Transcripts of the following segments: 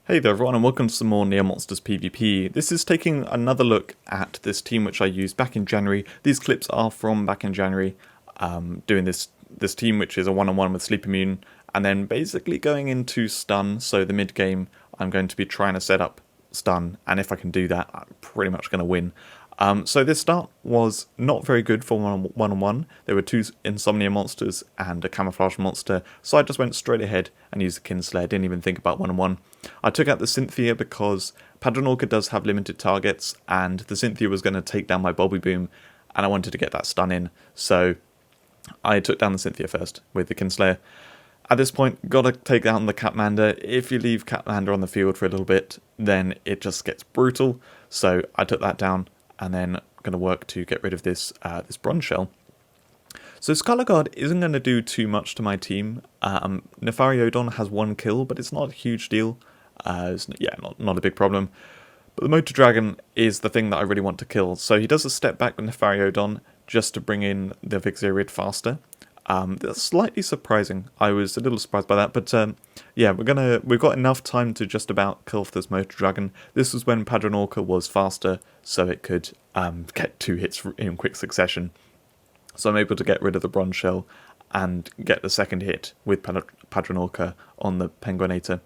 Hey there everyone and welcome to some more Near Monsters PvP. This is taking another look at this team which I used back in January. These clips are from back in January, doing this team which is a one-on-one with Sleep Immune, and then basically going into stun. So the mid game I'm going to be trying to set up stun, and if I can do that I'm pretty much going to win. So this start was not very good for one-on-one. There were two Insomnia monsters and a Camouflage monster, so I just went straight ahead and used the Kinslayer, didn't even think about one-on-one. I took out the Cynthia because Padronorka does have limited targets, and the Cynthia was going to take down my Bobby Boom, and I wanted to get that stun in, so I took down the Cynthia first with the Kinslayer. At this point, gotta take down the Catmander. If you leave Catmander on the field for a little bit, then it just gets brutal, so I took that down. And then I'm going to work to get rid of this this bronze shell. So Scarlet Guard isn't going to do too much to my team. Nefariodon has one kill, but it's not a huge deal. Not a big problem. But the Motor Dragon is the thing that I really want to kill. So he does a step back with Nefariodon just to bring in the Vixierid faster. That's slightly surprising. I was a little surprised by that, but yeah, we've got enough time to just about kill off this Motor Dragon. This was when Padronorka was faster, so it could get 2 hits in quick succession. So I'm able to get rid of the bronze shell and get the second hit with Padronorka on the Penguinator.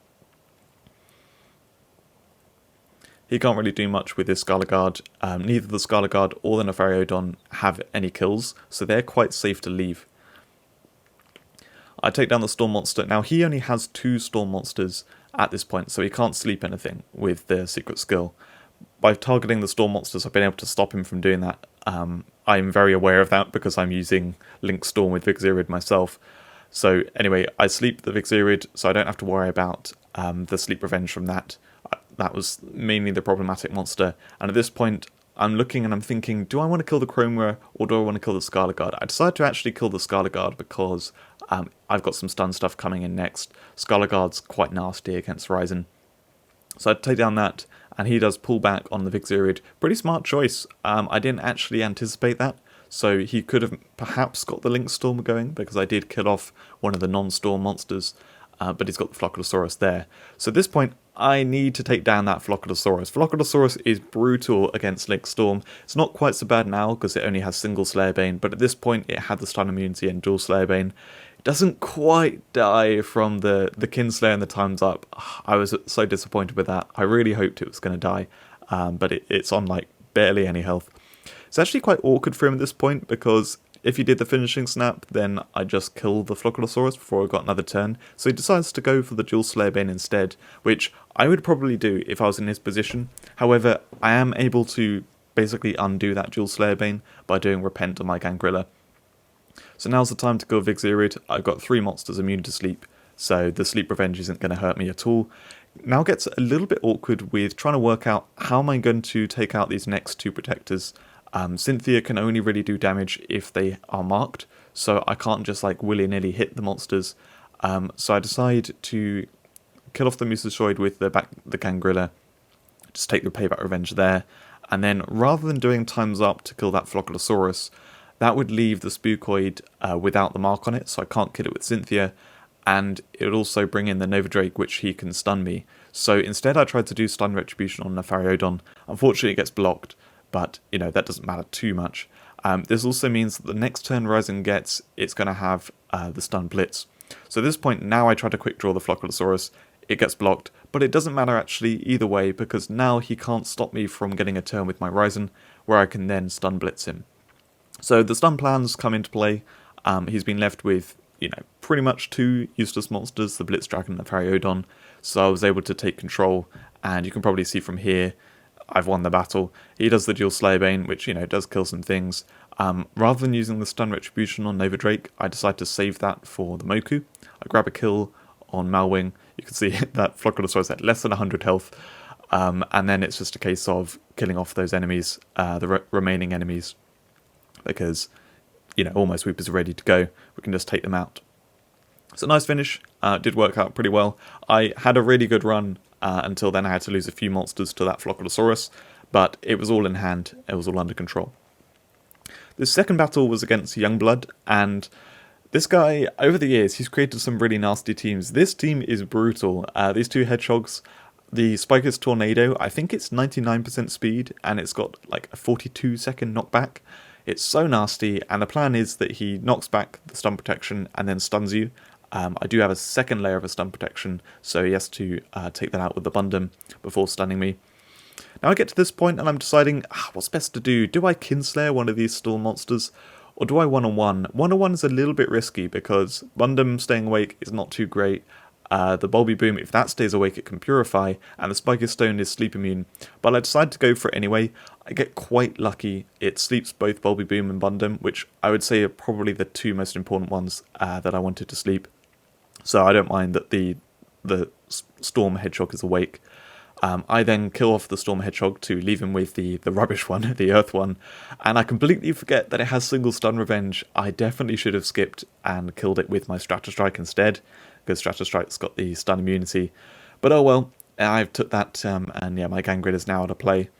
He can't really do much with his Scarlet Guard. Neither the Scarlet Guard or the Nefariodon have any kills, so they're quite safe to leave. I take down the Storm Monster. Now, he only has 2 Storm Monsters at this point, so he can't sleep anything with the secret skill. By targeting the Storm Monsters, I've been able to stop him from doing that. I'm very aware of that because I'm using Link Storm with Vixierid myself. So anyway, I sleep the Vixierid, so I don't have to worry about the sleep revenge from that. That was mainly the problematic monster. And at this point, I'm looking and I'm thinking, do I want to kill the Chromera or do I want to kill the Scarlet Guard? I decided to actually kill the Scarlet Guard because I've got some stun stuff coming in next. Scarlet Guard's quite nasty against Ryzen. So I take down that, and he does pull back on the Vixierid. Pretty smart choice. I didn't actually anticipate that, so he could have perhaps got the Link Storm going, because I did kill off one of the non-storm monsters, but he's got the Flocculosaurus there. So at this point, I need to take down that Flocculosaurus. Flocculosaurus is brutal against Link Storm. It's not quite so bad now, because it only has single Slayer Bane, but at this point it had the stun immunity and dual Slayer Bane. It doesn't quite die from the Kinslayer and the time's up. I was so disappointed with that. I really hoped it was going to die, but it's on like barely any health. It's actually quite awkward for him at this point, because if he did the finishing snap, then I just kill the Flocculosaurus before I got another turn. So he decides to go for the dual Slayer Bane instead, which I would probably do if I was in his position. However, I am able to basically undo that dual Slayer Bane by doing Repent on my Gangrilla. So now's the time to go Vixierid. I've got 3 monsters immune to sleep, so the sleep revenge isn't going to hurt me at all. Now gets a little bit awkward with trying to work out how am I going to take out these next 2 protectors. Cynthia can only really do damage if they are marked, so I can't just like willy-nilly hit the monsters. So I decide to kill off the Mosasauride with the Gangrilla, just take the payback revenge there, and then rather than doing times up to kill that Flocculosaurus, that would leave the Spookoid without the mark on it, so I can't kill it with Cynthia, and it would also bring in the Nova Drake, which he can stun me. So instead I tried to do stun retribution on Nefariodon. Unfortunately it gets blocked, but you know, that doesn't matter too much. This also means that the next turn Ryzen gets, it's going to have the stun blitz. So at this point now I try to quick draw the Flocculosaurus, it gets blocked, but it doesn't matter actually either way, because now he can't stop me from getting a turn with my Ryzen, where I can then stun blitz him. So the stun plans come into play. He's been left with, pretty much 2 useless monsters, the Blitz Dragon and the Fariodon. So I was able to take control, and you can probably see from here, I've won the battle. He does the dual Slayer Bane, which, does kill some things. Rather than using the stun retribution on Nova Drake, I decide to save that for the Moku. I grab a kill on Malwing. You can see that Flocculosaurus had less than 100 health. And then it's just a case of killing off those enemies, the remaining enemies. Because, almost Sweep is ready to go. We can just take them out. It's a nice finish. Did work out pretty well. I had a really good run until then. I had to lose a few monsters to that Flocculosaurus, but it was all in hand. It was all under control. The second battle was against Youngblood, and this guy, over the years, he's created some really nasty teams. This team is brutal. These 2 hedgehogs, The Spiker's Tornado, I think it's 99% speed, and it's got like a 42-second knockback. It's so nasty, and the plan is that he knocks back the stun protection and then stuns you. I do have a second layer of a stun protection, so he has to take that out with the Bundum before stunning me. Now I get to this point and I'm deciding what's best to do. Do I Kinslayer one of these Storm monsters, or do I one-on-one? One-on-one is a little bit risky because Bundum staying awake is not too great. The Bulby Boom, if that stays awake, it can Purify, and the Spiky Stone is sleep immune. But I decide to go for it anyway. I get quite lucky. It sleeps both Bulby Boom and Bundum, which I would say are probably the two most important ones that I wanted to sleep. So I don't mind that the Storm Hedgehog is awake. I then kill off the Storm Hedgehog to leave him with the rubbish one, the Earth one, and I completely forget that it has single stun revenge. I definitely should have skipped and killed it with my Stratostrike instead, because Stratostrike's got the stun immunity. But oh well, I've took that, and yeah, my Gangrid is now out of play.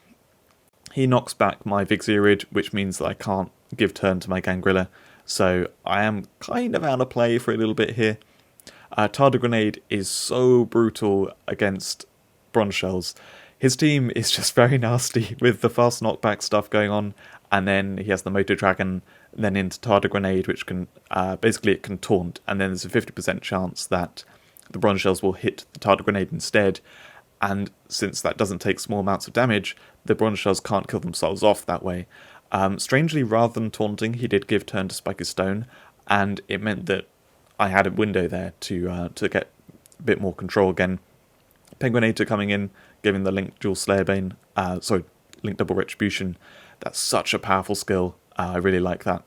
He knocks back my Vixierid, which means that I can't give turn to my Gangrilla, so I am kind of out of play for a little bit here. Tarda Grenade is so brutal against Bronze Shells. His team is just very nasty with the fast knockback stuff going on, and then he has the Motor Dragon, then into Tarda Grenade, which can basically it can taunt, and then there's a 50% chance that the Bronze Shells will hit the Tarda Grenade instead. And since that doesn't take small amounts of damage, the Bronze Shells can't kill themselves off that way. Strangely, rather than taunting, he did give turn to Spiky Stone, and it meant that I had a window there to get a bit more control again. Penguinator coming in, giving the Link Dual Slayerbane, Link Double Retribution. That's such a powerful skill. I really like that.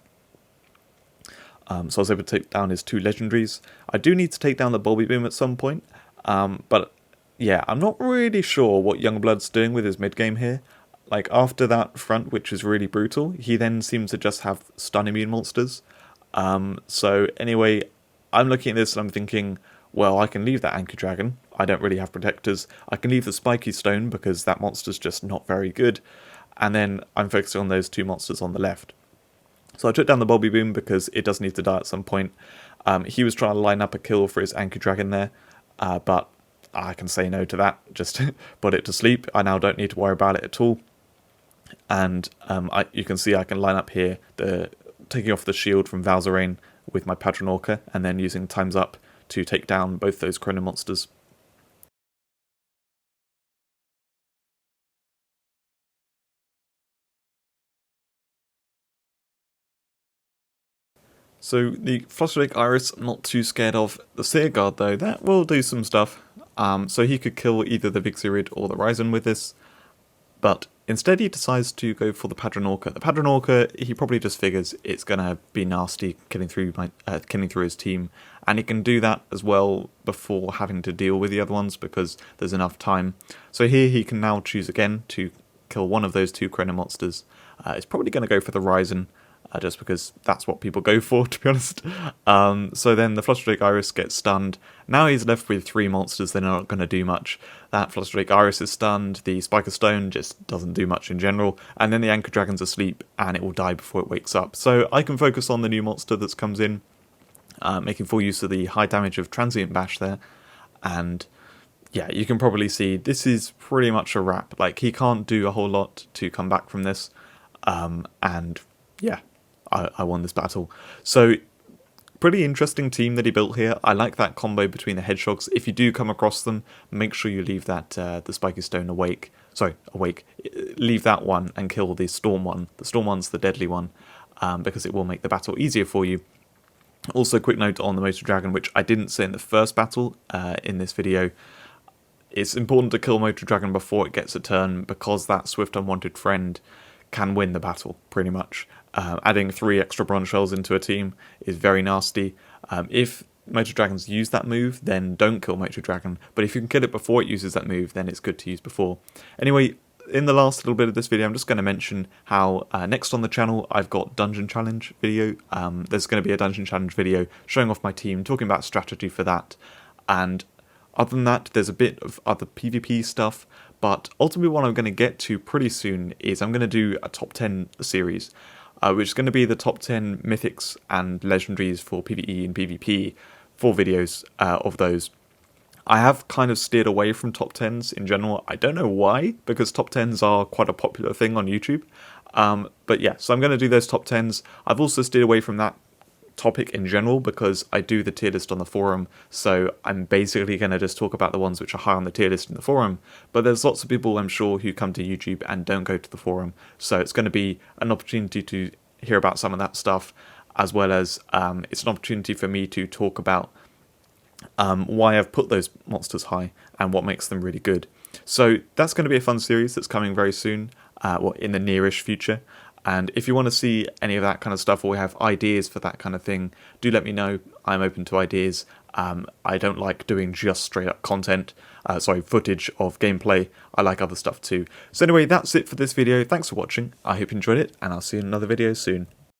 So I was able to take down his two legendaries. I do need to take down the Bulby Boom at some point, but yeah, I'm not really sure what Youngblood's doing with his mid-game here. Like, after that front, which is really brutal, he then seems to just have stun immune monsters. So anyway, I'm looking at this and I'm thinking, well, I can leave that Anki Dragon. I don't really have protectors. I can leave the Spiky Stone because that monster's just not very good. And then I'm focusing on those two monsters on the left. So I took down the Bulby Boom because it does need to die at some point. He was trying to line up a kill for his Anki Dragon there, but I can say no to that. Just put it to sleep. I now don't need to worry about it at all. And you can see I can line up here, taking off the shield from Valzerain with my Patronorca, and then using Time's Up to take down both those Chrono monsters. So the Flusterdrake Iris, I'm not too scared of. The Seer Guard though, that will do some stuff. So he could kill either the Vixierid or the Ryzen with this, but instead he decides to go for the Patronorca. The Patronorca, he probably just figures it's gonna be nasty killing through his team, and he can do that as well before having to deal with the other ones because there's enough time. So here he can now choose again to kill one of those two Chrono monsters. It's probably going to go for the Ryzen, just because that's what people go for, to be honest. So then the Flusterdrake Iris gets stunned. Now he's left with three monsters that are not going to do much. That Flusterdrake Iris is stunned, the Spiker Stone just doesn't do much in general, and then the Anchor Dragon's asleep, and it will die before it wakes up. So I can focus on the new monster that comes in, making full use of the high damage of Transient Bash there, and yeah, you can probably see this is pretty much a wrap. Like, he can't do a whole lot to come back from this, and yeah, I won this battle. So, pretty interesting team that he built here. I like that combo between the Hedgehogs. If you do come across them, make sure you leave that the Spiky Stone awake. Leave that one and kill the Storm one. The Storm one's the deadly one, because it will make the battle easier for you. Also, quick note on the Motor Dragon, which I didn't say in the first battle in this video. It's important to kill Motor Dragon before it gets a turn, because that Swift Unwanted Friend can win the battle, pretty much. Adding 3 extra Bronze Shells into a team is very nasty. If Motor Dragons use that move, then don't kill Motor Dragon, but if you can kill it before it uses that move, then it's good to use before. Anyway, in the last little bit of this video, I'm just going to mention how next on the channel I've got Dungeon Challenge video. There's going to be a Dungeon Challenge video showing off my team, talking about strategy for that, and other than that, there's a bit of other PvP stuff, but ultimately what I'm going to get to pretty soon is I'm going to do a top 10 series, which is going to be the top 10 mythics and legendaries for PvE and PvP, 4 videos of those. I have kind of steered away from top 10s in general. I don't know why, because top 10s are quite a popular thing on YouTube. But yeah, so I'm going to do those top 10s. I've also steered away from that topic in general because I do the tier list on the forum, so I'm basically going to just talk about the ones which are high on the tier list in the forum. But there's lots of people, I'm sure, who come to YouTube and don't go to the forum, so it's going to be an opportunity to hear about some of that stuff, as well as it's an opportunity for me to talk about why I've put those monsters high and what makes them really good. So that's going to be a fun series that's coming very soon, in the nearish future. And if you want to see any of that kind of stuff, or have ideas for that kind of thing, do let me know. I'm open to ideas. I don't like doing just straight up content, footage of gameplay. I like other stuff too. So anyway, that's it for this video. Thanks for watching. I hope you enjoyed it, and I'll see you in another video soon.